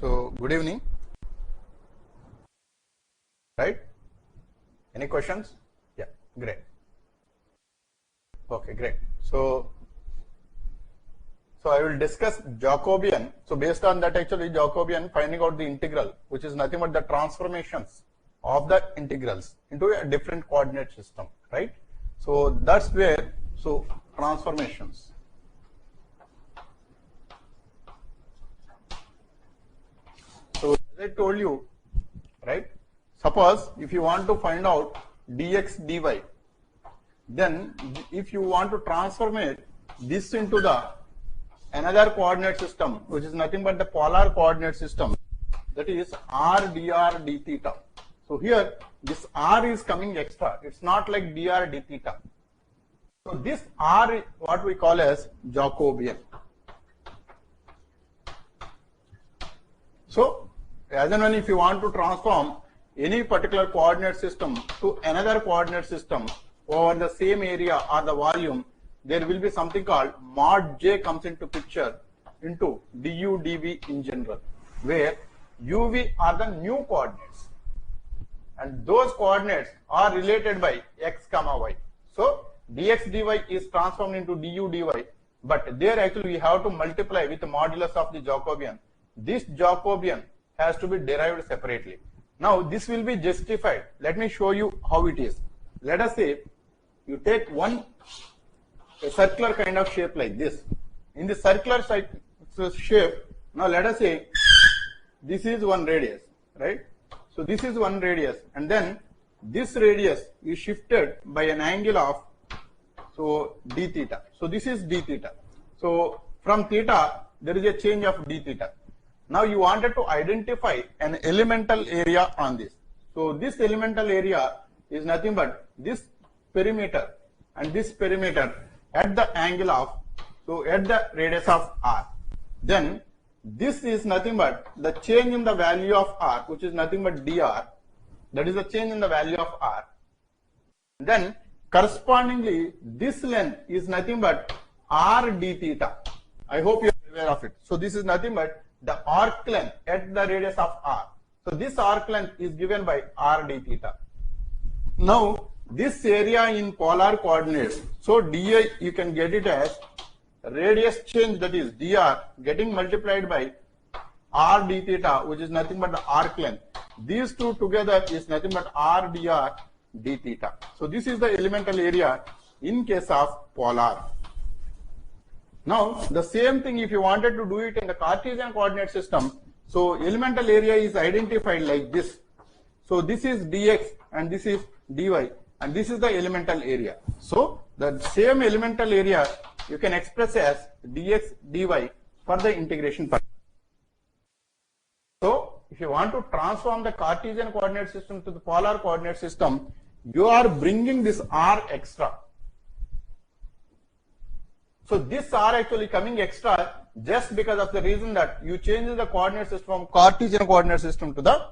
So good evening. Right? Any questions? Yeah, great. Okay, great. So I will discuss Jacobian. So based on that, actually Jacobian, finding out the integral, which is nothing but the transformations of the integrals into a different coordinate system, right? So that's where, so transformations. So as I told you, right? Suppose if you want to find out dx dy, then if you want to transform this into the another coordinate system, which is nothing but the polar coordinate system, that is r dr d theta. So here this r is coming extra. It's not like dr d theta. So this r is what we call as Jacobian. So as and when if you want to transform any particular coordinate system to another coordinate system over the same area or the volume, there will be something called mod j comes into picture into du dv in general, where uv are the new coordinates and those coordinates are related by x comma y. So dx dy is transformed into du dy, but there actually we have to multiply with the modulus of the Jacobian. This Jacobian has to be derived separately. Now this will be justified. Let me show you how it is. Let us say you take a circular kind of shape like this. In the circular shape, now let us say this is one radius, right? So this is one radius, and then this radius is shifted by an angle of d theta. So this is d theta. So from theta there is a change of d theta. Now you wanted to identify an elemental area on this. So this elemental area is nothing but this perimeter and this perimeter at the angle of, at the radius of r. Then this is nothing but the change in the value of r, which is nothing but dr. That is the change in the value of r. Then correspondingly this length is nothing but r d theta. I hope you are aware of it. So this is nothing but the arc length at the radius of r. So this arc length is given by r d theta. Now this area in polar coordinates, so di you can get it as radius change, that is dr getting multiplied by r d theta, which is nothing but the arc length. These two together is nothing but r dr d theta. So this is the elemental area in case of polar. Now the same thing if you wanted to do it in the Cartesian coordinate system, so elemental area is identified like this. So this is dx and this is dy and this is the elemental area. So the same elemental area you can express as dx dy for the integration purpose. So if you want to transform the Cartesian coordinate system to the polar coordinate system, you are bringing this r extra. So this r actually coming extra just because of the reason that you change the coordinate system from Cartesian coordinate system to the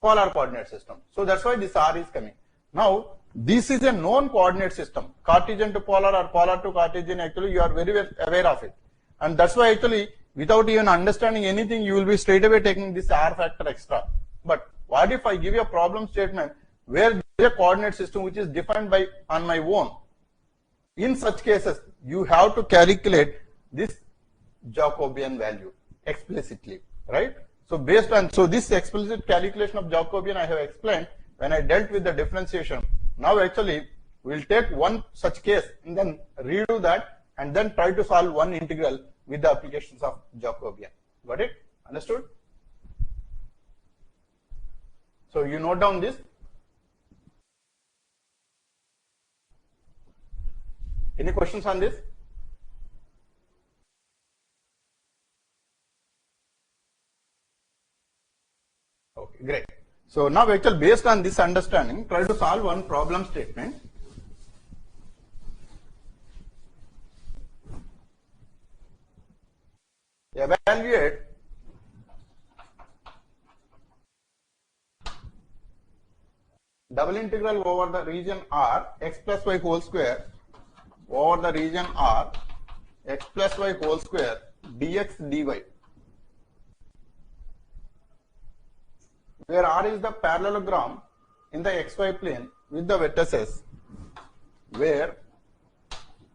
polar coordinate system. So that's why this r is coming. Now this is a known coordinate system. Cartesian to polar or polar to Cartesian, actually you are very well aware of it. And that's why actually without even understanding anything you will be straight away taking this r factor extra. But what if I give you a problem statement where there is a coordinate system which is defined by on my own? In such cases, you have to calculate this Jacobian value explicitly, right? So based on, so this explicit calculation of Jacobian I have explained when I dealt with the differentiation. Now actually we will take one such case and then redo that and then try to solve one integral with the applications of Jacobian. Got it? Understood? So you note down this. Any questions on this? Okay, great. So now actually based on this understanding, try to solve one problem statement. Evaluate double integral over the region R x plus y whole square over the region R x plus y whole square dx dy where R is the parallelogram in the xy plane with the vertices, where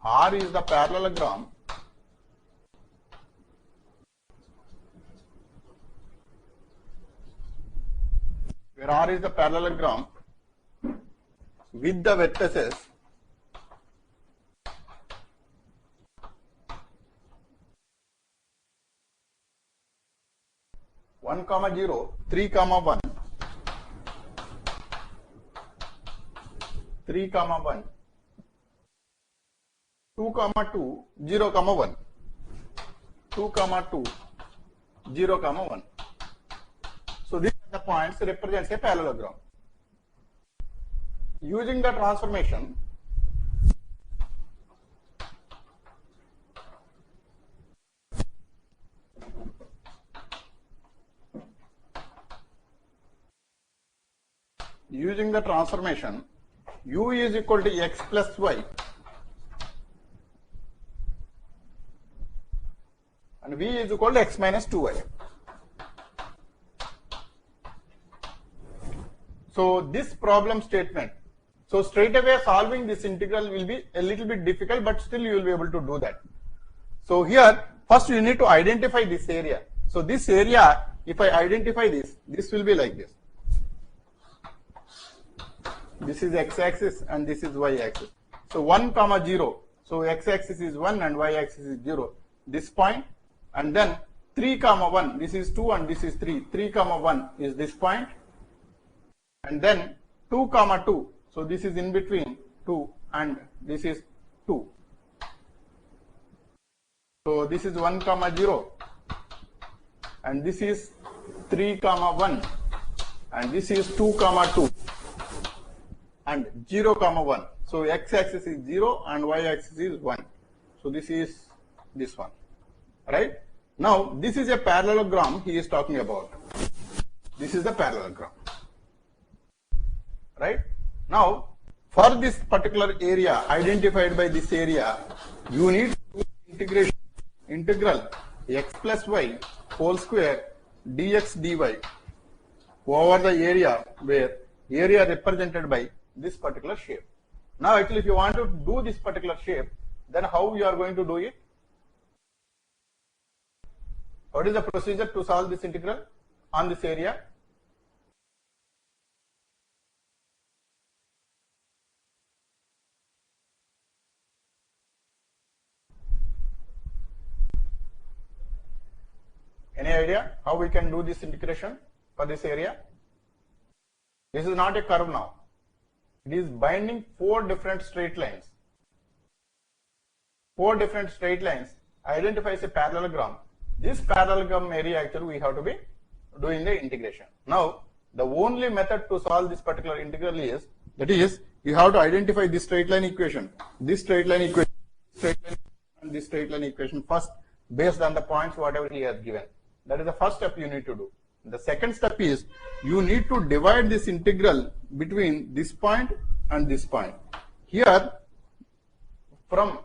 R is the parallelogram with the vertices (1, 0, 3, 1), 3, 1, 2, 2, 0, 1, 2, 2, 0, 1. So these are the points represents a parallelogram. Using the transformation, u is equal to x plus y and v is equal to x minus 2y. So this problem statement, so straight away solving this integral will be a little bit difficult, but still you will be able to do that. So here first you need to identify this area. So this area, if I identify this will be like this. This is x-axis and this is y-axis. So 1, 0. So x-axis is 1 and y-axis is 0. This point, and then 3, 1. This is 2 and this is 3. 3, 1 is this point. And then 2, 2. So this is in between 2 and this is 2. So this is 1, 0. And this is 3, 1. And this is 2, 2. And 0, 1. So x-axis is 0 and y-axis is 1. So this is this one. Right? Now this is a parallelogram he is talking about. This is the parallelogram. Right? Now for this particular area identified by this area, you need to do integral x plus y whole square dx dy over the area, where area represented by this particular shape. Now actually if you want to do this particular shape, then how you are going to do it? What is the procedure to solve this integral on this area? Any idea how we can do this integration for this area? This is not a curve now. It is binding 4 different straight lines. 4 different straight lines identifies a parallelogram. This parallelogram area actually we have to be doing the integration. Now the only method to solve this particular integral is, that is, you have to identify this straight line equation, this straight line equation, and this straight line equation first based on the points whatever he has given. That is the first step you need to do. The second step is you need to divide this integral between this point and this point. Here from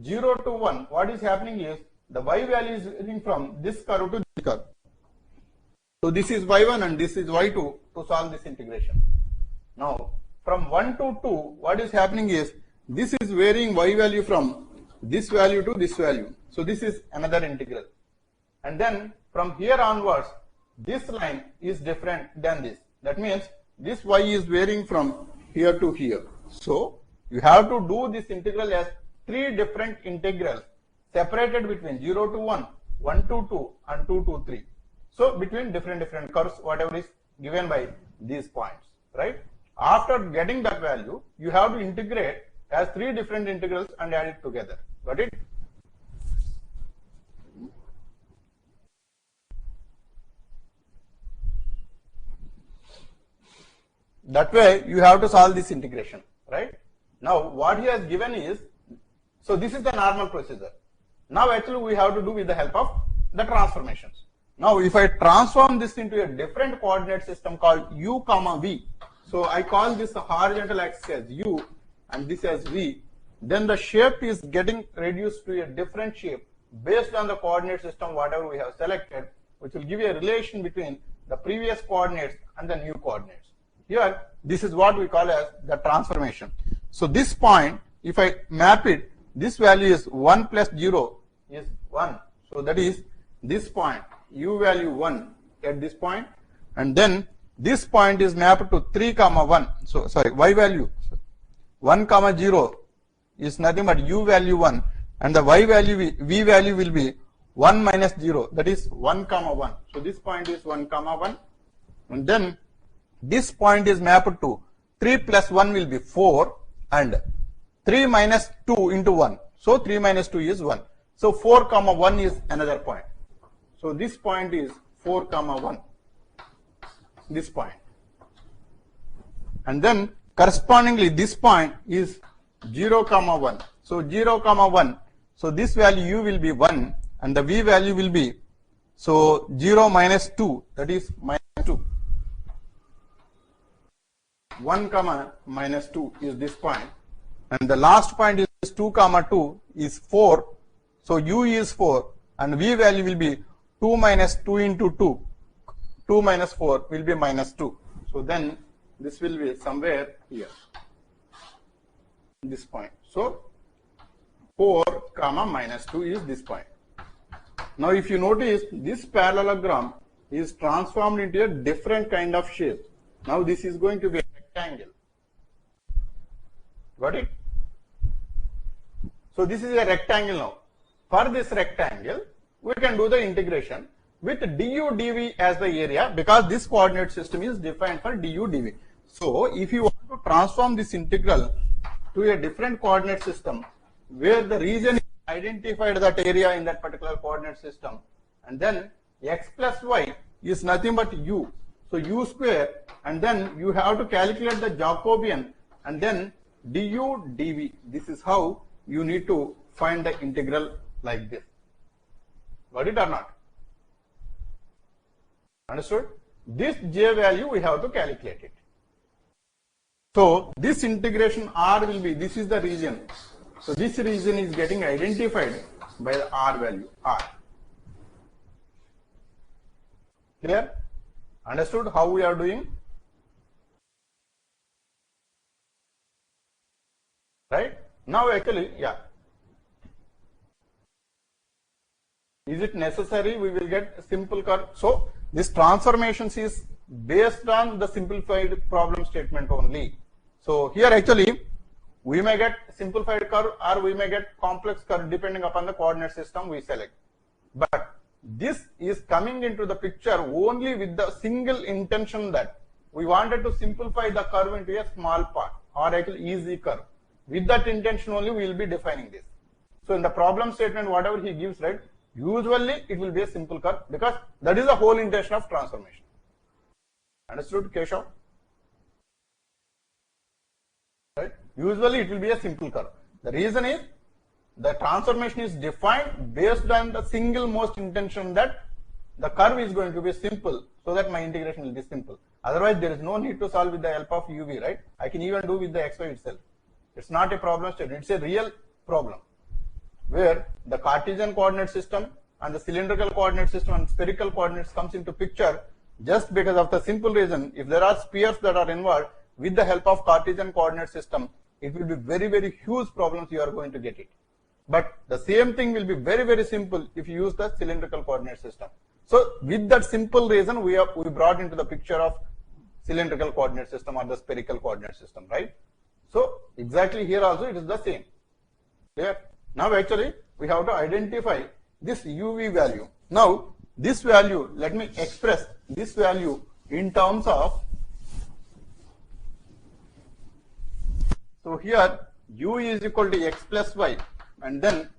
0 to 1, what is happening is the y value is varying from this curve to this curve. So this is y1 and this is y2 to solve this integration. Now from 1 to 2, what is happening is this is varying y value from this value to this value. So this is another integral. And then from here onwards, this line is different than this. That means this y is varying from here to here. So you have to do this integral as 3 different integrals separated between 0 to 1, 1 to 2 and 2 to 3. So between different curves, whatever is given by these points, right? After getting that value, you have to integrate as 3 different integrals and add it together. Got it? That way you have to solve this integration, right? Now what he has given is, so this is the normal procedure. Now actually we have to do with the help of the transformations. Now if I transform this into a different coordinate system called u comma v, so I call this the horizontal axis as u and this as v, then the shape is getting reduced to a different shape based on the coordinate system whatever we have selected, which will give you a relation between the previous coordinates and the new coordinates. Here, this is what we call as the transformation. So this point, if I map it, this value is 1 plus 0 is 1. So that is this point, u value 1 at this point, and then this point is mapped to 3 comma 1. So sorry, y value 1 comma 0 is nothing but u value 1, and the y value v value will be 1 minus 0, that is 1 comma 1. So this point is 1 comma 1, and then this point is mapped to 3 plus 1 will be 4, and 3 minus 2 into 1. So 3 minus 2 is 1. So 4 comma 1 is another point. So this point is 4 comma 1, this point. And then correspondingly this point is 0 comma 1. So 0 comma 1. So this value u will be 1, and the v value will be, so 0 minus 2, that is minus 2. 1 comma minus 2 is this point, and the last point is 2 comma 2 is 4. So u is 4, and v value will be 2 minus 2 into 2. 2 minus 4 will be minus 2. So then this will be somewhere here, this point. So 4 comma minus 2 is this point. Now if you notice, this parallelogram is transformed into a different kind of shape. Now this is going to be a rectangle. Got it? So this is a rectangle now. For this rectangle, we can do the integration with du dv as the area, because this coordinate system is defined for du dv. So if you want to transform this integral to a different coordinate system where the region is identified that area in that particular coordinate system, and then x plus y is nothing but u. So u square, and then you have to calculate the Jacobian, and then du dv. This is how you need to find the integral like this. Got it or not? Understood? This j value we have to calculate it. So this integration r will be, this is the region. So this region is getting identified by the r value, r. Clear? Understood how we are doing? Right? Now actually, yeah. Is it necessary we will get a simple curve? So this transformations is based on the simplified problem statement only. So here actually we may get simplified curve or we may get complex curve depending upon the coordinate system we select. But this is coming into the picture only with the single intention that we wanted to simplify the curve into a small part or actually easy curve. With that intention only we will be defining this. So in the problem statement whatever he gives, right, usually it will be a simple curve because that is the whole intention of transformation. Understood, Keshav? Right? Usually it will be a simple curve. The reason is the transformation is defined based on the single most intention that the curve is going to be simple, so that my integration will be simple. Otherwise there is no need to solve with the help of uv, right? I can even do with the xy itself. It's not a problem statement, it's a real problem where the Cartesian coordinate system and the cylindrical coordinate system and spherical coordinates comes into picture just because of the simple reason, if there are spheres that are involved, with the help of Cartesian coordinate system, it will be very, very huge problems you are going to get it. But the same thing will be very, very simple if you use the cylindrical coordinate system. So with that simple reason, we brought into the picture of cylindrical coordinate system or the spherical coordinate system, right? So exactly here also it is the same. Clear? Now actually we have to identify this uv value. Now this value, let me express this value in terms of, so here u is equal to x plus y and then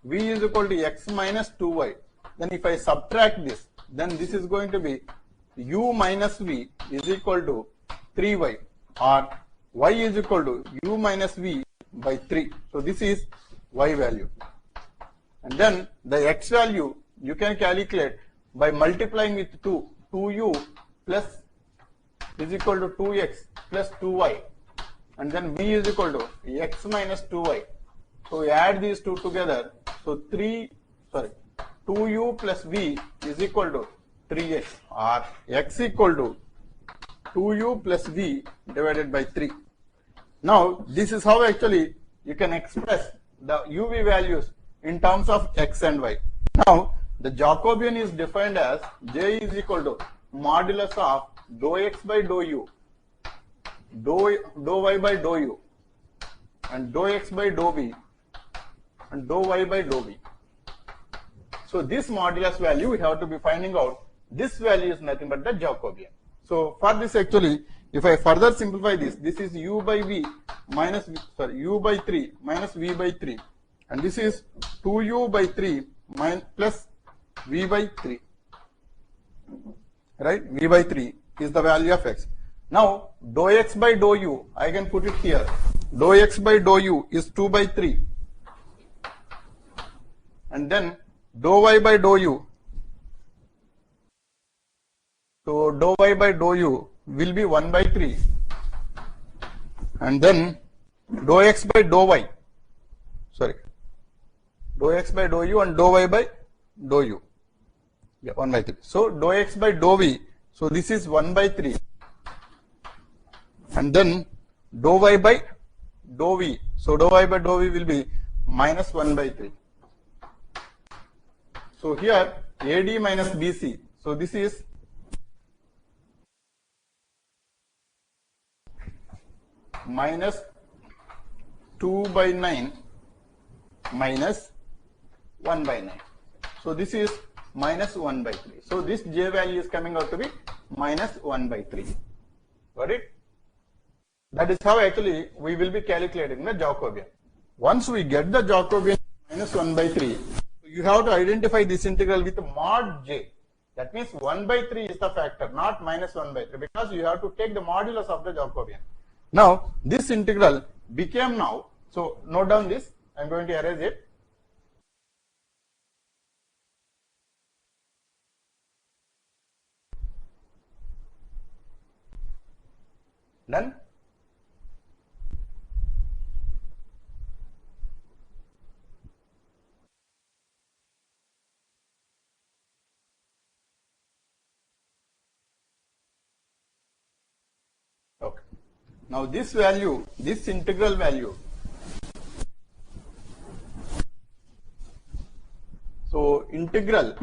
v is equal to x minus 2y. Then if I subtract this, then this is going to be u minus v is equal to 3y, or y is equal to u minus v by 3. So this is y value. And then the x value you can calculate by multiplying with 2. 2u plus is equal to 2x plus 2y. And then v is equal to x minus 2y. So we add these two together. So 2u plus v is equal to 3x or x equal to 2u plus v divided by 3. Now this is how actually you can express the uv values in terms of x and y. Now the Jacobian is defined as j is equal to modulus of dou x by dou u, dou y by dou u, and dou x by dou v, and dou y by dou v. So this modulus value we have to be finding out. This value is nothing but the Jacobian. So for this actually, if I further simplify this, this is u by v minus u by 3 minus v by 3, and this is 2u by 3 plus v by 3, right? V by 3 is the value of x. Now dou x by dou u, I can put it here. Dou x by dou u is 2 by 3, and then dou y by dou u, so dou y by dou u will be 1 by 3, and then dou x by dou y, dou x by dou u and dou y by dou u, 1 by 3. So dou x by dou v, so this is 1 by 3, and then dou y by dou v, so dou y by dou v will be minus 1 by 3. So here AD minus BC, so this is minus 2 by 9 minus 1 by 9. So this is minus 1 by 3. So this j value is coming out to be minus 1 by 3. Got it? That is how actually we will be calculating the Jacobian. Once we get the Jacobian minus 1 by 3, you have to identify this integral with mod j. That means 1 by 3 is the factor, not minus 1 by 3, because you have to take the modulus of the Jacobian. Now this integral became now, so note down this, I am going to erase it. Done? Okay. Now this value, this integral value, so integral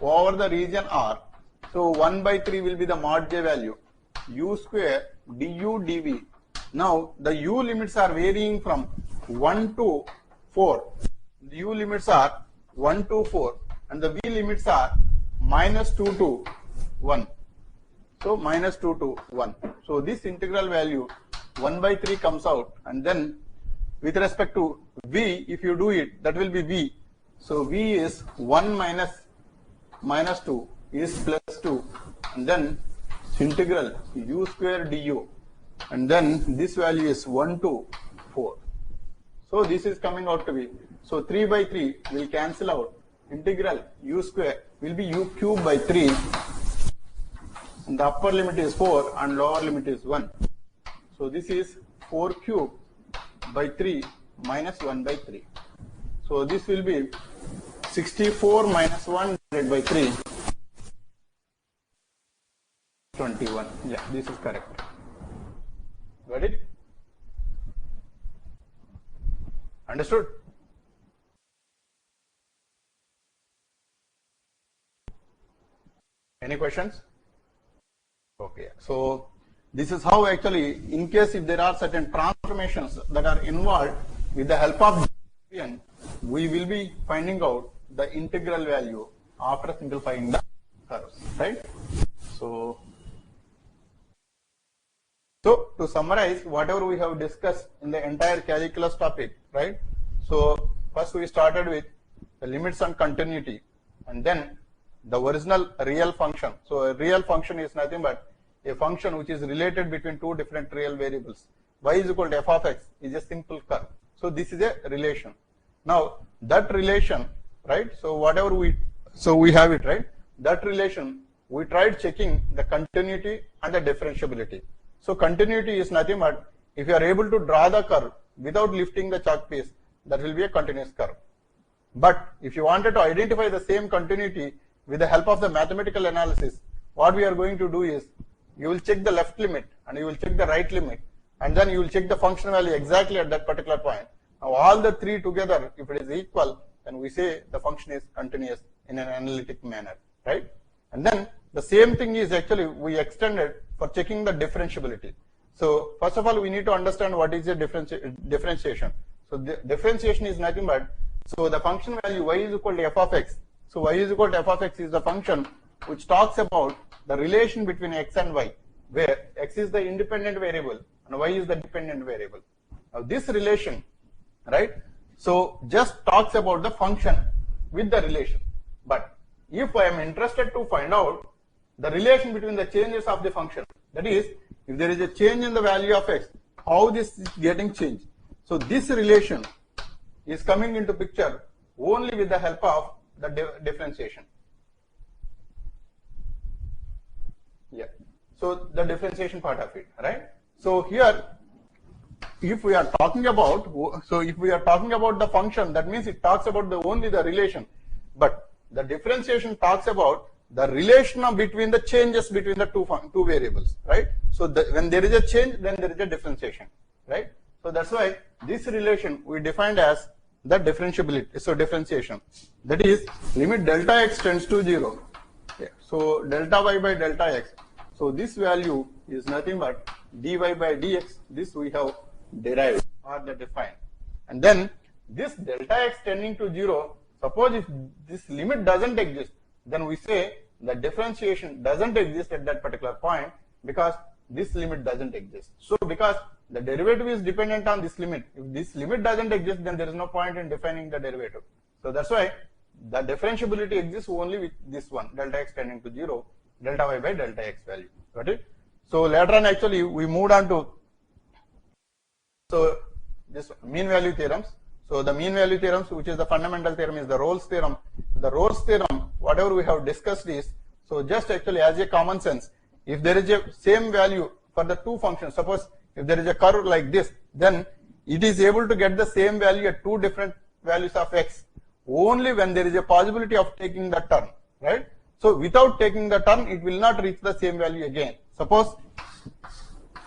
over the region R, so 1 by 3 will be the mod j value, u square du dv. Now the u limits are varying from 1 to 4. The u limits are 1 to 4 and the v limits are minus 2 to 1. So minus 2 to 1. So this integral value 1 by 3 comes out, and then with respect to v, if you do it, that will be v. So v is 1 minus 2 is plus 2, and then integral u square du, and then this value is 1 to 4. So this is coming out to be, so 3 by 3 will cancel out, integral u square will be u cube by 3, and the upper limit is 4 and lower limit is 1. So this is 4 cube by 3 minus 1 by 3. So this will be 64 minus 1 divided by 3, 21. Yeah, this is correct. Got it? Understood? Any questions? Okay, so this is how actually, in case if there are certain transformations that are involved, with the help of Jacobian, we will be finding out the integral value after simplifying the curves, right? So to summarize whatever we have discussed in the entire calculus topic, right? So first we started with the limits and continuity, and then the original real function. So a real function is nothing but a function which is related between two different real variables. Y is equal to f of x is a simple curve. So this is a relation. Now that relation, right? So whatever we have it, right? That relation, we tried checking the continuity and the differentiability. So continuity is nothing but if you are able to draw the curve without lifting the chalk piece, that will be a continuous curve. But if you wanted to identify the same continuity with the help of the mathematical analysis, what we are going to do is, you will check the left limit and you will check the right limit, and then you will check the function value exactly at that particular point. Now all the three together, if it is equal, then we say the function is continuous in an analytic manner, right? And then the same thing is actually we extended for checking the differentiability. So first of all, we need to understand what is the differentiation. So the differentiation is nothing but, so the function value y is equal to f of x. So y is equal to f of x is the function which talks about the relation between x and y, where x is the independent variable and y is the dependent variable. Now this relation, right, so just talks about the function with the relation. But if I am interested to find out the relation between the changes of the function, that is, if there is a change in the value of x, how this is getting changed. So this relation is coming into picture only with the help of the differentiation. Yeah. So the differentiation part of it, right? So here, if we are talking about, the function, that means it talks about only the relation, but the differentiation talks about the relation between the changes between the two variables, right? So when there is a change, then there is a differentiation, right? So that's why this relation we defined as the differentiability. So differentiation, that is limit delta x tends to 0. Yeah. So delta y by delta x. So this value is nothing but dy by dx. This we have derived or defined. And then this delta x tending to 0, suppose if this limit doesn't exist, then we say the differentiation doesn't exist at that particular point because this limit doesn't exist. So because the derivative is dependent on this limit, if this limit doesn't exist, then there is no point in defining the derivative. So that's why the differentiability exists only with this one, delta x tending to 0, delta y by delta x value. Got it? So later on, actually, we moved on to this mean value theorems. So the mean value theorems, which is the fundamental theorem, is the Rolle's theorem. The Rolle's theorem, whatever we have discussed is, so just actually as a common sense, if there is a same value for the two functions, suppose if there is a curve like this, then it is able to get the same value at two different values of x only when there is a possibility of taking the turn, right? So without taking the turn, it will not reach the same value again. Suppose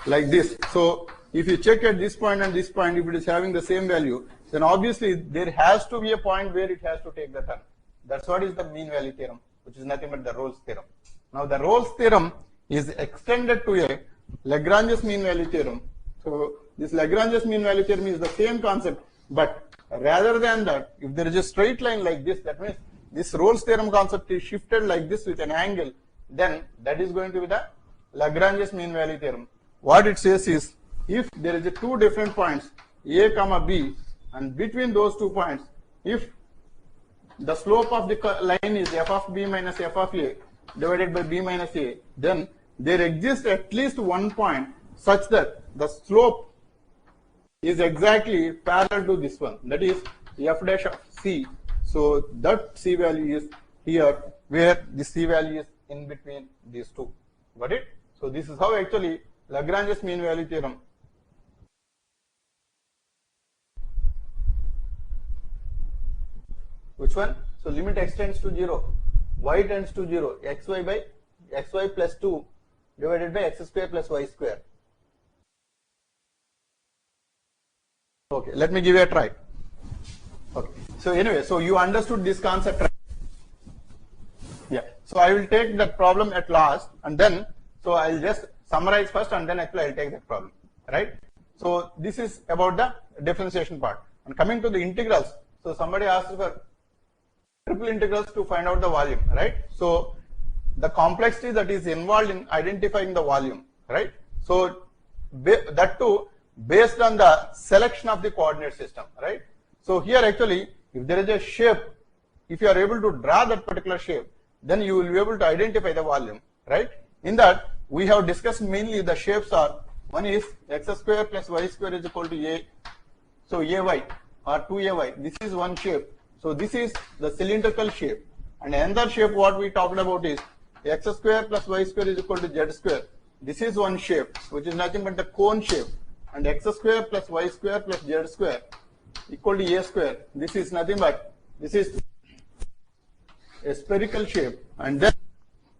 like this. So if you check at this point and this point, if it is having the same value, then obviously there has to be a point where it has to take the turn. That's what is the mean value theorem, which is nothing but the Rolle's theorem. Now the Rolle's theorem is extended to a Lagrange's mean value theorem. So this Lagrange's mean value theorem is the same concept, but rather than that, if there is a straight line like this, that means this Rolle's theorem concept is shifted like this with an angle, then that is going to be the Lagrange's mean value theorem. What it says is, if there is a two different points, a comma b, and between those 2 points, if the slope of the line is f of b minus f of a divided by b minus a, then there exists at least one point such that the slope is exactly parallel to this one, that is f dash of c. So that c value is here, where the c value is in between these two. Got it? So this is how actually Lagrange's mean value theorem. Which one? So limit x tends to 0, y tends to 0, xy by xy plus 2 divided by x square plus y square. Okay, let me give you a try. Okay, so anyway, so you understood this concept, right? Yeah, so I will take that problem at last, and then, so I'll just summarize first and then actually I'll take that problem, right? So this is about the differentiation part. And coming to the integrals, so somebody asked for triple integrals to find out the volume, right? So the complexity that is involved in identifying the volume, right? So that too based on the selection of the coordinate system, right? So here actually, if there is a shape, if you are able to draw that particular shape, then you will be able to identify the volume, right? In that, we have discussed mainly the shapes are, one is x square plus y square is equal to a, so ay or 2ay, this is one shape. So this is the cylindrical shape. And another shape what we talked about is x square plus y square is equal to z square. This is one shape, which is nothing but the cone shape. And x square plus y square plus z square equal to a square. This is nothing but, this is a spherical shape, and then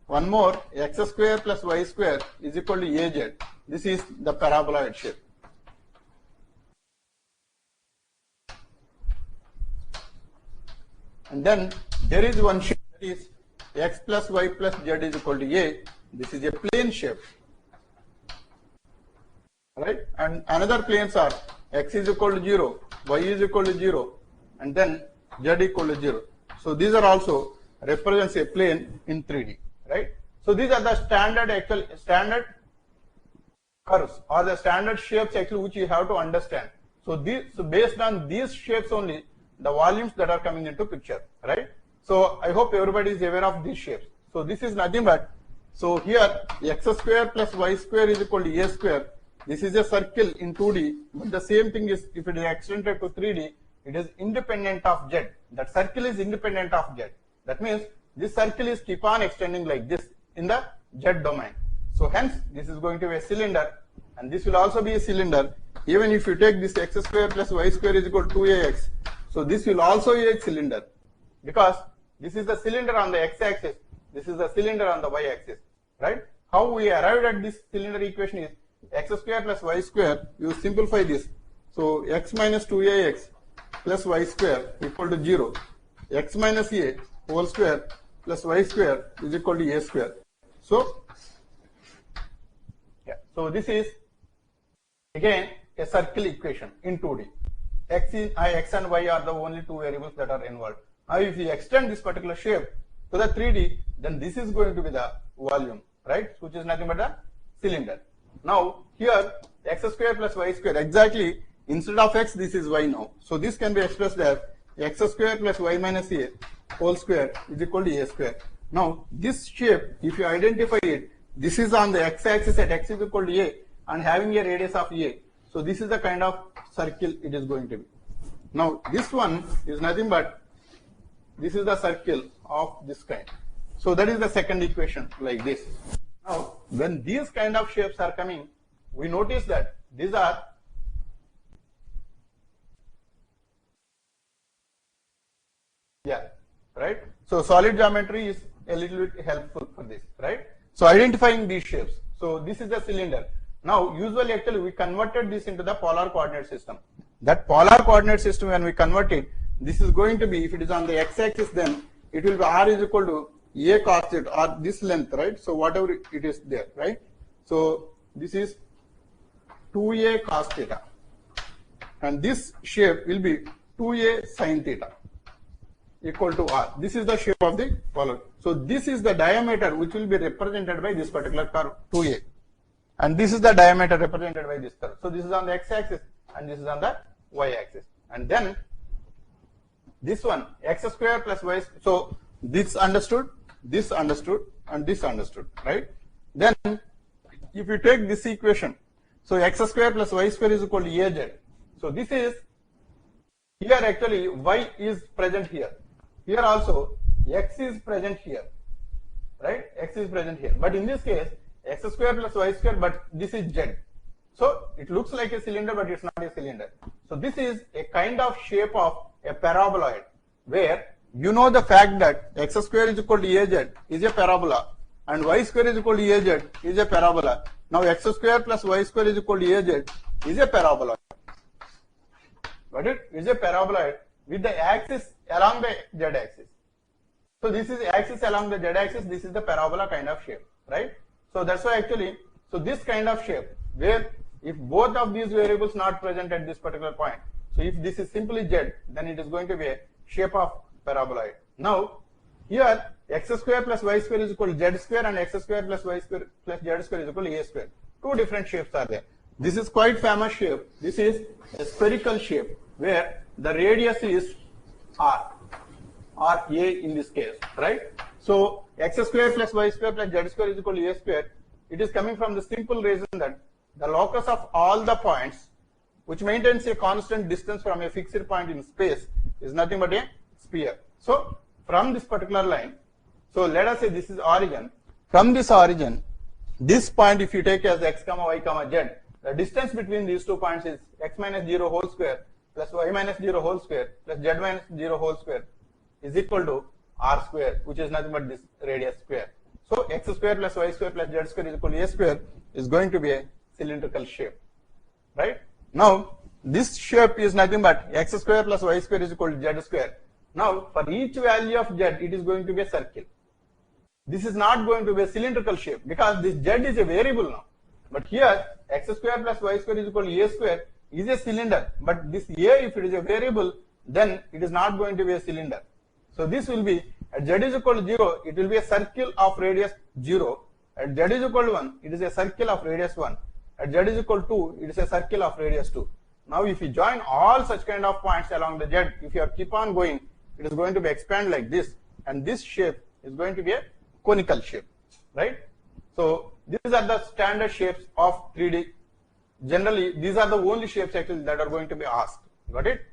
one more, x square plus y square is equal to az. This is the paraboloid shape. And then there is one shape that is x plus y plus z is equal to a. This is a plane shape, right? And another planes are x is equal to 0, y is equal to 0, and then z equal to 0. So these are also represents a plane in 3D, right? So these are the standard curves or the standard shapes actually which you have to understand. So based on these shapes only, the volumes that are coming into picture, right? So I hope everybody is aware of these shapes. So this is nothing but, so here x square plus y square is equal to a square. This is a circle in 2D, but the same thing is if it is extended to 3D, it is independent of z. That circle is independent of z. That means this circle is keep on extending like this in the z domain. So hence this is going to be a cylinder, and this will also be a cylinder. Even if you take this x square plus y square is equal to 2ax, so this will also be a cylinder, because this is the cylinder on the x-axis, this is the cylinder on the y-axis, right? How we arrived at this cylinder equation is x square plus y square, you simplify this. So x minus 2ax plus y square equal to 0. X minus a whole square plus y square is equal to a square. So, yeah, so this is again a circle equation in 2D. X and y are the only two variables that are involved. Now if you extend this particular shape to the 3D, then this is going to be the volume, right? Which is nothing but a cylinder. Now here x square plus y square, exactly instead of x this is y now. So this can be expressed as x square plus y minus a whole square is equal to a square. Now this shape, if you identify it, this is on the x-axis at x is equal to a and having a radius of a. So this is the kind of circle it is going to be. Now this one is nothing but, this is the circle of this kind. So that is the second equation like this. Now when these kind of shapes are coming, we notice that these are right. So solid geometry is a little bit helpful for this, right? So identifying these shapes. So this is the cylinder. Now usually actually we converted this into the polar coordinate system. That polar coordinate system, when we convert it, this is going to be, if it is on the x-axis, then it will be r is equal to a cos theta, or this length, right? So whatever it is there, right? So this is 2a cos theta, and this shape will be 2a sin theta equal to r. This is the shape of the polar. So this is the diameter which will be represented by this particular curve 2a, and this is the diameter represented by this curve. So this is on the x-axis and this is on the y-axis, and then this one x square plus y. So this understood, this understood, and this understood, right? Then if you take this equation, so x square plus y square is equal to az. So this is, here actually y is present here. Here also x is present here, right? X is present here. But in this case, x square plus y square, but this is z. So it looks like a cylinder, but it's not a cylinder. So this is a kind of shape of a paraboloid, where you know the fact that x square is equal to az is a parabola and y square is equal to az is a parabola. Now x square plus y square is equal to az is a paraboloid. But it is a paraboloid with the axis along the z-axis. So this is axis along the z-axis, this is the parabola kind of shape, right? So that's why actually, so this kind of shape, where if both of these variables not present at this particular point, so if this is simply z, then it is going to be a shape of paraboloid. Now here x square plus y square is equal to z square, and x square plus y square plus z square is equal to a square. Two different shapes are there. This is quite famous shape. This is a spherical shape where the radius is r, or a in this case, right? So x square plus y square plus z square is equal to a square. It is coming from the simple reason that the locus of all the points which maintains a constant distance from a fixed point in space is nothing but a sphere. So from this particular line, so let us say this is origin. From this origin, this point if you take as x comma y comma z, the distance between these 2 points is x minus 0 whole square plus y minus 0 whole square plus z minus 0 whole square is equal to r square, which is nothing but this radius square. So x square plus y square plus z square is equal to a square is going to be a cylindrical shape, right? Now this shape is nothing but x square plus y square is equal to z square. Now for each value of z, it is going to be a circle. This is not going to be a cylindrical shape because this z is a variable now. But here x square plus y square is equal to a square is a cylinder. But this a, if it is a variable, then it is not going to be a cylinder. So this will be at z is equal to 0, it will be a circle of radius 0. At z is equal to 1, it is a circle of radius 1. At z is equal to 2, it is a circle of radius 2. Now if you join all such kind of points along the z, if you keep on going, it is going to be expand like this, and this shape is going to be a conical shape, right? So these are the standard shapes of 3D. Generally, these are the only shapes actually that are going to be asked. Got it?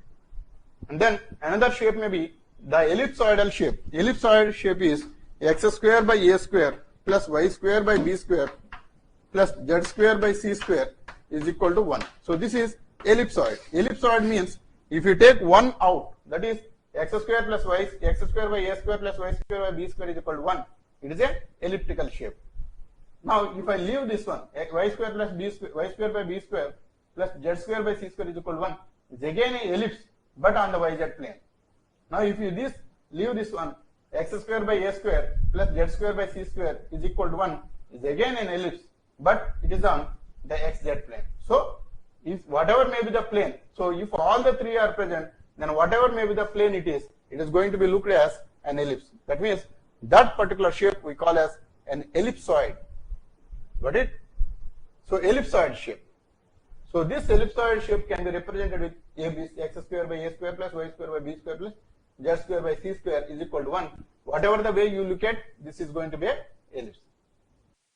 And then another shape may be the ellipsoidal shape. Ellipsoid shape is x square by a square plus y square by b square plus z square by c square is equal to 1. So this is ellipsoid. Ellipsoid means if you take 1 out, that is x square plus y, x square by a square plus y square by b square is equal to 1. It is a elliptical shape. Now if I leave this one, y square plus b square, y square by b square plus z square by c square is equal to 1. It's again a ellipse, but on the yz plane. Now if you leave this one, x square by a square plus z square by c square is equal to 1 is again an ellipse, but it is on the xz plane. So if whatever may be the plane, so if all the three are present, then whatever may be the plane it is going to be looked as an ellipse. That means that particular shape we call as an ellipsoid. Got it? So ellipsoid shape. So this ellipsoid shape can be represented with x square by a square plus y square by b square plus z square by c square is equal to 1. Whatever the way you look at, this is going to be an ellipse.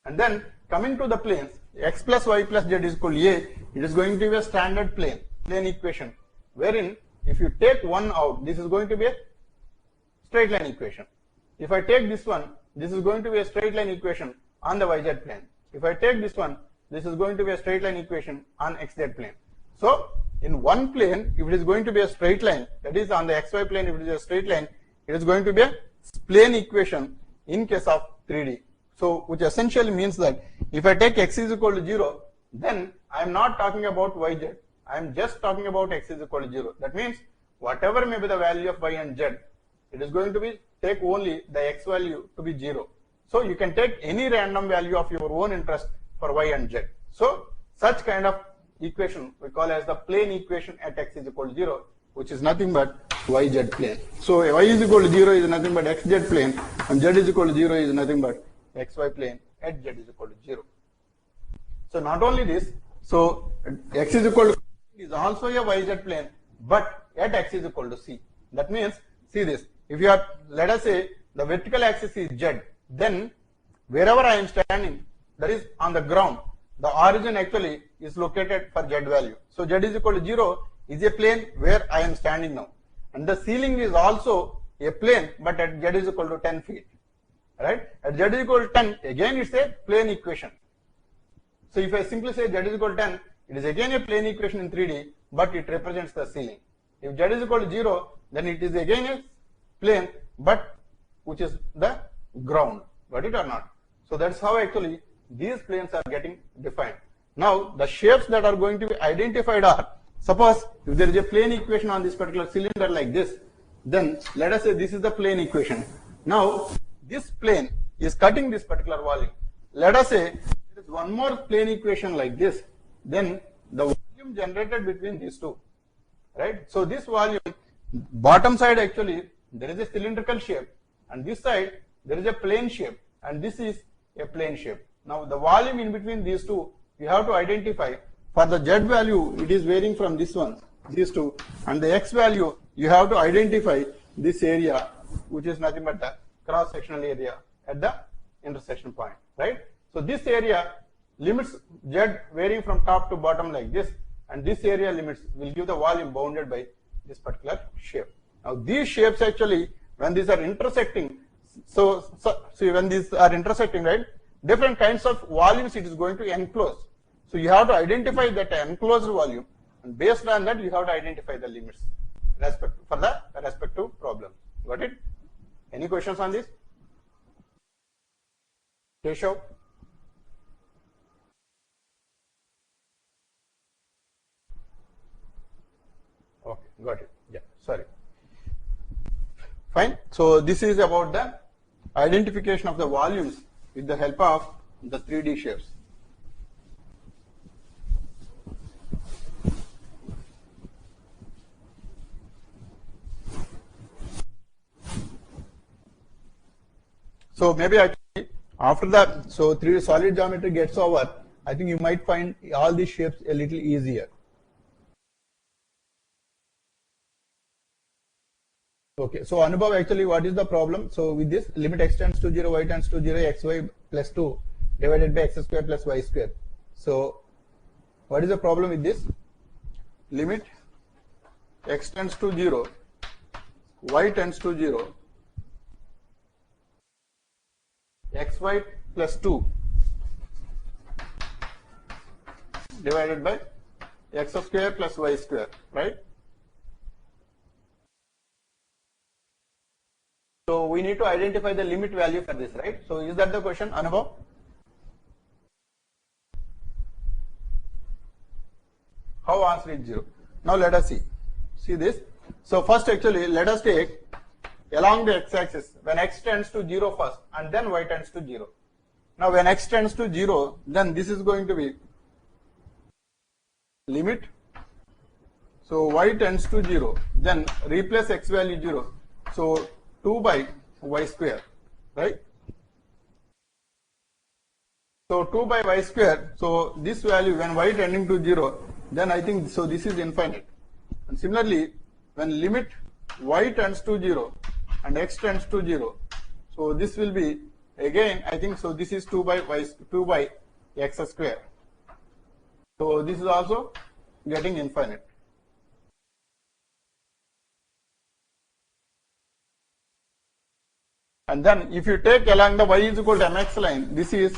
And then coming to the planes, x plus y plus z is equal to a, it is going to be a standard plane equation, wherein if you take 1 out, this is going to be a straight line equation. If I take this one, this is going to be a straight line equation on the yz plane. If I take this one, this is going to be a straight line equation on xz plane. So in one plane, if it is going to be a straight line, that is on the xy plane, if it is a straight line, it is going to be a plane equation in case of 3D. So which essentially means that if I take x is equal to 0, then I am not talking about yz. I am just talking about x is equal to 0. That means whatever may be the value of y and z, it is going to be take only the x value to be 0. So you can take any random value of your own interest for y and z. So such kind of equation we call as the plane equation at x is equal to 0, which is nothing but yz plane. So y is equal to 0 is nothing but xz plane, and z is equal to 0 is nothing but xy plane at z is equal to 0. So not only this, so x is equal to is also a yz plane, but at x is equal to c. That means, see this, if you are, let us say the vertical axis is z, then wherever I am standing, that is on the ground, the origin actually is located for z value. So z is equal to 0 is a plane where I am standing now, and the ceiling is also a plane, but at z is equal to 10 feet, right? At z is equal to 10, again it's a plane equation. So if I simply say z is equal to 10, it is again a plane equation in 3D, but it represents the ceiling. If z is equal to 0, then it is again a plane, but which is the ground. Got it or not? So that's how actually these planes are getting defined. Now the shapes that are going to be identified are, suppose if there is a plane equation on this particular cylinder like this, then let us say this is the plane equation. Now this plane is cutting this particular volume. Let us say there is one more plane equation like this, then the volume generated between these two, right? So this volume, bottom side actually there is a cylindrical shape, and this side there is a plane shape, and this is a plane shape. Now the volume in between these two you have to identify. For the z value, it is varying from this one, these two, and the x value you have to identify this area, which is nothing but the cross sectional area at the intersection point, right? So this area limits z varying from top to bottom like this, and this area limits will give the volume bounded by this particular shape. Now these shapes actually, when these are intersecting, so see when these are intersecting, right, different kinds of volumes it is going to enclose. So you have to identify that enclosed volume, and based on that you have to identify the limits for the respective problem. Got it? Any questions on this? Keshav? Okay, got it. Yeah, sorry. Fine. So this is about the identification of the volumes with the help of the 3D shapes. So maybe actually after that, so 3D solid geometry gets over, I think you might find all these shapes a little easier. Okay, so Anubhav, actually what is the problem? So with this limit x tends to 0, y tends to 0, xy plus 2 divided by x square plus y square. So what is the problem with this? Limit x tends to 0, y tends to 0, xy plus 2 divided by x square plus y square, right? So we need to identify the limit value for this, right? So is that the question, Anubhav? How answer is 0? Now let us see. See this. So first actually let us take along the x-axis when x tends to 0 first and then y tends to 0. Now when x tends to 0, then this is going to be limit. So y tends to 0, then replace x value 0. So 2 by y square, right? So 2 by y square, so this value when y tending to 0, then I think, so this is infinite. And similarly, when limit y tends to 0 and x tends to 0, so this will be, again, I think, so this is 2 by x square. So this is also getting infinite. And then if you take along the y is equal to mx line, this is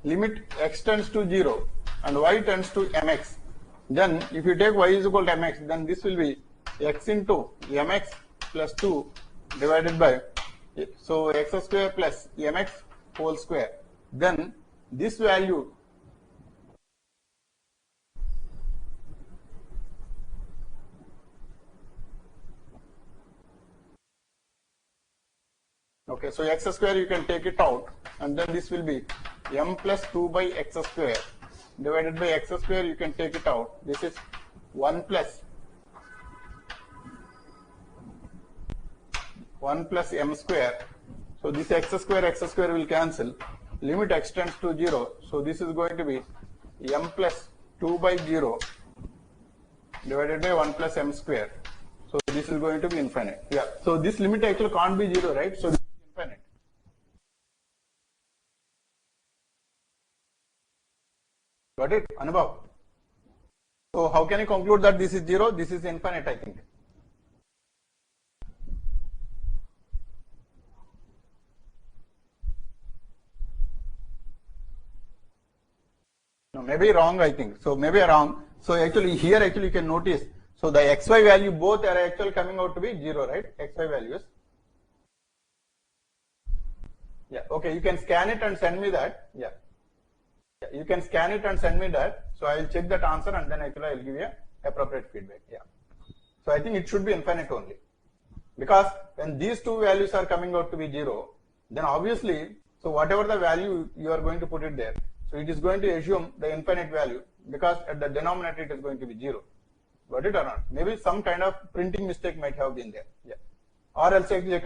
limit x tends to 0 and y tends to mx. Then if you take y is equal to mx, then this will be x into mx plus 2 divided by, so x square plus mx whole square. Then this value, okay, so x square you can take it out, and then this will be m plus 2 by x square divided by x square, you can take it out. This is 1 plus m square. So this x square will cancel. Limit x tends to 0. So this is going to be m plus 2 by 0 divided by 1 plus m square. So this is going to be infinite. Yeah. So this limit actually can't be 0, right? So this is infinite. Got it, Anubhav? So how can you conclude that this is 0? This is infinite, I think. No, maybe wrong, I think. So maybe wrong. So actually here actually you can notice, so the xy value both are actually coming out to be 0, right? Xy values. Yeah, okay, you can scan it and send me that. Yeah. You can scan it and send me that. So I will check that answer and then actually I will give you appropriate feedback. Yeah. So I think it should be infinite only. Because when these two values are coming out to be 0, then obviously, so whatever the value you are going to put it there, so it is going to assume the infinite value, because at the denominator it is going to be 0. Got it or not? Maybe some kind of printing mistake might have been there. Yeah. Or else actually,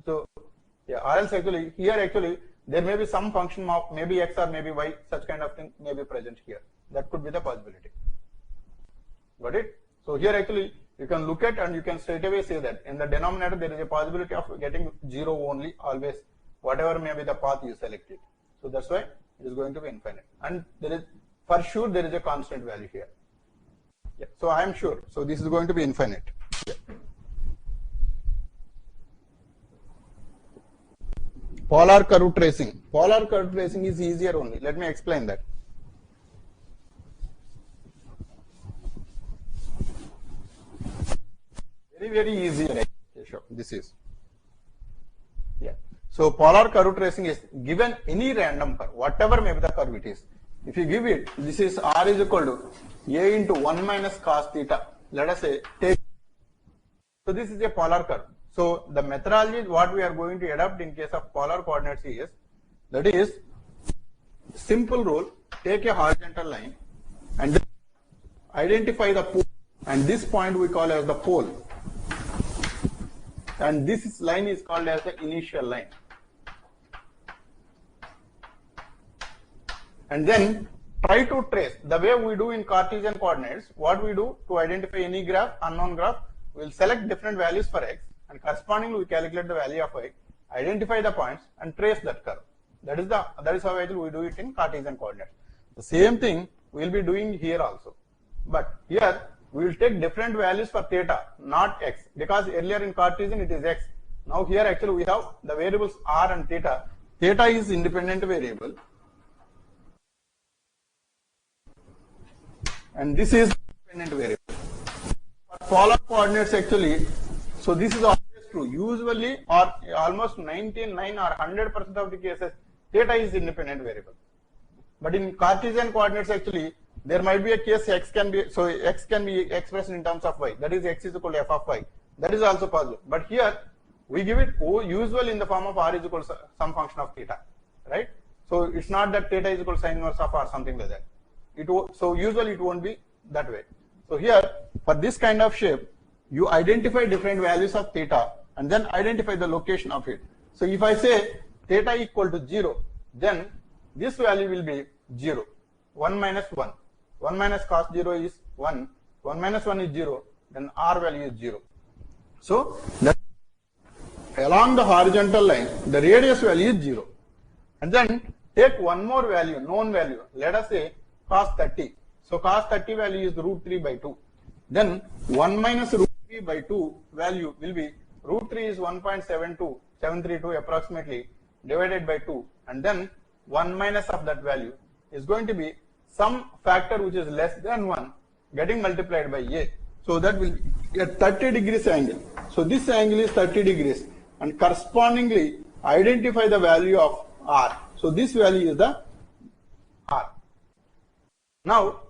so yeah, or else actually here actually there may be some function of maybe x or maybe y, such kind of thing may be present here. That could be the possibility. Got it? So here actually you can look at and you can straight away say that in the denominator there is a possibility of getting 0 only always, whatever may be the path you selected. So that's why it is going to be infinite. And there is, for sure, there is a constant value here. Yeah. So I am sure. So this is going to be infinite. Yeah. Polar curve tracing. Polar curve tracing is easier only. Let me explain that. Very, very easy. Right? Okay, sure. This is. Yeah. So polar curve tracing is given any random curve, whatever may be the curve it is. If you give it, this is r is equal to a into 1 minus cos theta. Let us say take. So this is a polar curve. So the methodology what we are going to adopt in case of polar coordinates is, that is simple rule, take a horizontal line and identify the pole, and this point we call as the pole, and this line is called as the initial line. And then try to trace the way we do in Cartesian coordinates. What we do to identify any graph, unknown graph, we will select different values for x, and correspondingly we calculate the value of y, identify the points and trace that curve. That is how actually we do it in Cartesian coordinates. The same thing we will be doing here also, but here we will take different values for theta, not x, because earlier in Cartesian it is x. Now here actually we have the variables r and theta. Theta is independent variable, and this is independent variable. For polar coordinates actually, so this is always true. Usually, or almost 99 or 100% of the cases, theta is independent variable. But in Cartesian coordinates actually, there might be a case x can be expressed in terms of y. That is x is equal to f of y. That is also possible. But here we give it usual in the form of r is equal to some function of theta, right? So it's not that theta is equal to sin inverse of r, something like that. So usually it won't be that way. So here for this kind of shape, you identify different values of theta and then identify the location of it. So if I say theta equal to 0, then this value will be 0, 1 minus 1. 1 minus cos 0 is 1, 1 minus 1 is 0, then r value is 0. So that along the horizontal line, the radius value is 0. And then take one more value, known value, let us say cos 30. So cos 30 value is root 3 by 2. Then 1 minus root 3 by 2 value will be root 3 is 1.732 approximately divided by 2, and then 1 minus of that value is going to be some factor which is less than 1 getting multiplied by a. So that will be a 30 degrees angle. So this angle is 30 degrees, and correspondingly identify the value of r. So this value is the r. Now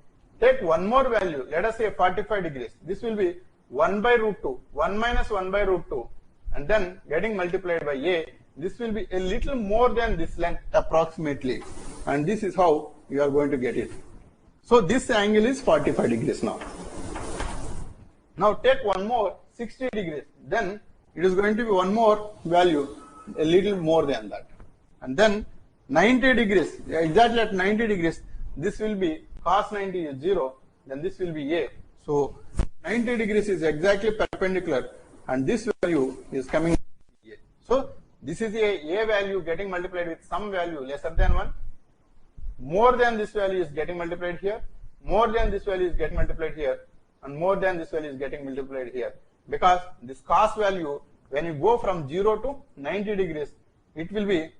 take one more value, let us say 45 degrees. This will be 1 by root 2, 1 minus 1 by root 2, and then getting multiplied by a. This will be a little more than this length approximately, and this is how you are going to get it. So this angle is 45 degrees now. Now take one more 60 degrees, then it is going to be one more value a little more than that, and then 90 degrees, exactly at 90 degrees, this will be cos 90 is 0, then this will be a. So 90 degrees is exactly perpendicular, and this value is coming a. So this is a value getting multiplied with some value lesser than 1. More than this value is getting multiplied here. More than this value is getting multiplied here. And more than this value is getting multiplied here. Because this cos value, when you go from 0 to 90 degrees, it will be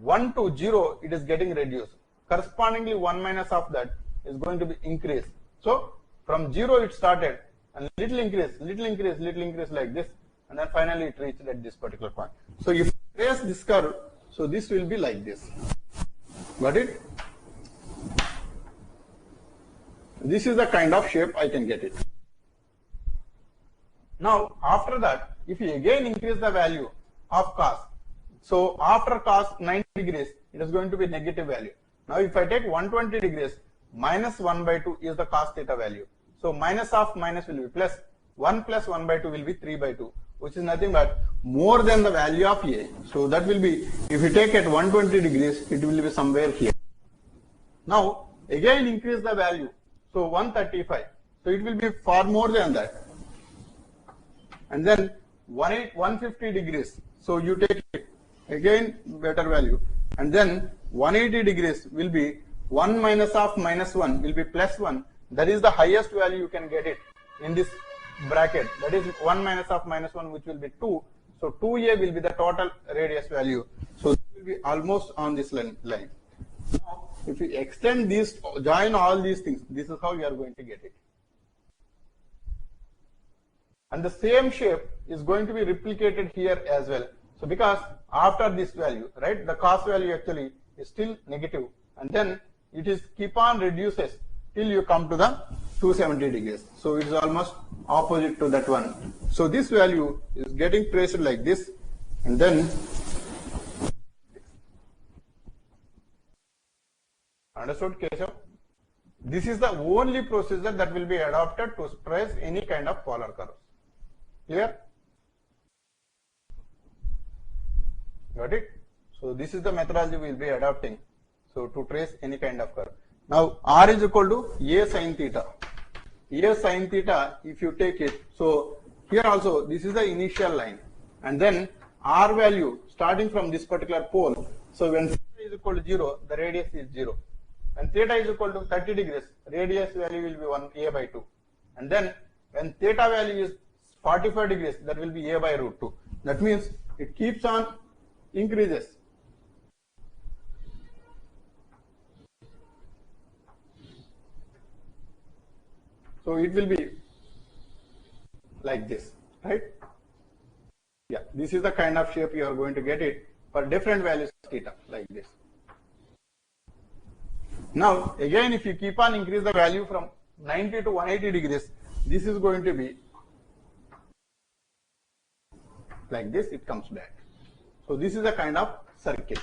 1 to 0, it is getting reduced. Correspondingly, 1 minus of that is going to be increased. So from 0 it started, and little increase, little increase, little increase like this, and then finally it reached at this particular point. So if you trace this curve, so this will be like this. Got it? This is the kind of shape I can get it. Now after that, if you again increase the value of cos, so after cos 90 degrees, it is going to be negative value. Now if I take 120 degrees, minus 1 by 2 is the cos theta value. So minus of minus will be plus. 1 plus 1 by 2 will be 3 by 2, which is nothing but more than the value of a. So that will be, if you take at 120 degrees, it will be somewhere here. Now again increase the value. So 135. So it will be far more than that. And then 150 degrees. So you take it, again better value. And then 180 degrees will be 1 minus of minus 1 will be plus 1. That is the highest value you can get it in this bracket. That is 1 minus of minus 1, which will be 2. So 2a will be the total radius value. So it will be almost on this line. Now, if you extend these, join all these things, this is how you are going to get it. And the same shape is going to be replicated here as well. So because after this value, right, the cos value actually is still negative, and then it is keep on reduces till you come to the 270 degrees. So it is almost opposite to that one. So this value is getting traced like this, and then understood, Keshav? This is the only procedure that will be adopted to trace any kind of polar curves. Clear? Got it? So this is the methodology we will be adopting. So to trace any kind of curve. Now R is equal to A sin theta. A sin theta, if you take it, so here also this is the initial line, and then R value starting from this particular pole. So when theta is equal to 0, the radius is 0. When theta is equal to 30 degrees, radius value will be 1 A by 2. And then when theta value is 45 degrees, that will be A by root 2. That means it keeps on increases. So it will be like this, right? Yeah, this is the kind of shape you are going to get it for different values of theta, like this. Now, again, if you keep on increase the value from 90 to 180 degrees, this is going to be like this, it comes back. So this is a kind of circle.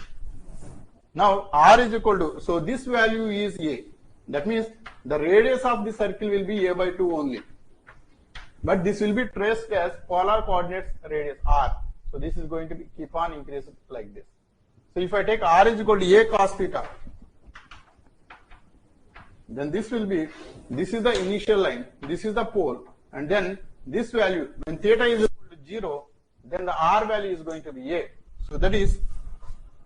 Now, R is equal to, so this value is A. That means the radius of the circle will be A by 2 only. But this will be traced as polar coordinates radius R. So this is going to be keep on increasing like this. So if I take R is equal to A cos theta, then this will be, this is the initial line, this is the pole, and then this value, when theta is equal to 0, then the R value is going to be A. So that is,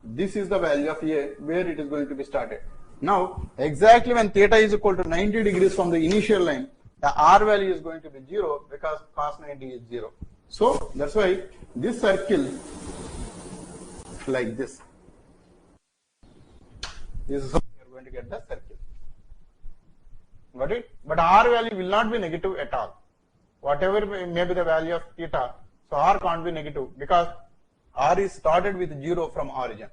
this is the value of A where it is going to be started. Now, exactly when theta is equal to 90 degrees from the initial line, the R value is going to be 0 because cos 90 is 0. So that's why this circle like this. This is how we are going to get the circle. Got it? But R value will not be negative at all. Whatever may be the value of theta, so R can't be negative because R is started with 0 from origin.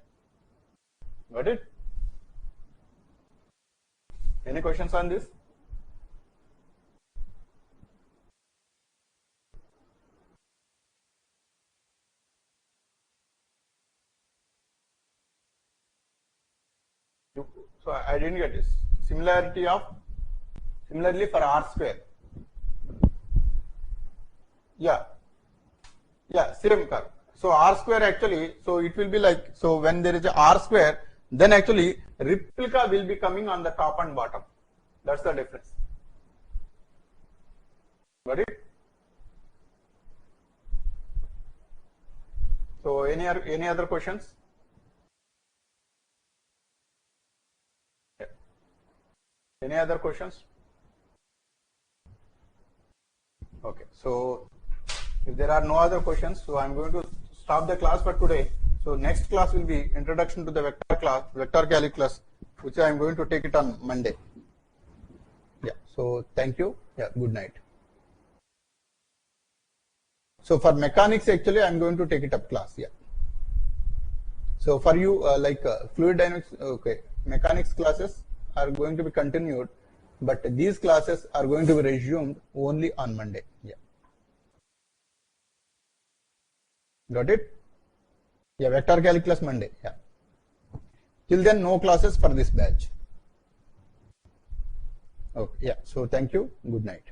Got it? Any questions on this? So I didn't get this. Similarly for R square. Yeah, same curve. So R square actually, so it will be like, so when there is a R square, then actually replica will be coming on the top and bottom. That's the difference. Got it? So any other questions? Yeah. Any other questions? Okay, so if there are no other questions, so I'm going to stop the class for today. So next class will be introduction to the vector calculus, which I am going to take it on Monday. Yeah, so thank you. Yeah, good night. So for mechanics, actually, I am going to take it up class. Yeah. So for you, fluid dynamics, okay, mechanics classes are going to be continued, but these classes are going to be resumed only on Monday. Yeah. Got it? Yeah, vector calculus Monday. Yeah. Till then, no classes for this batch. Okay. Yeah. So thank you. Good night.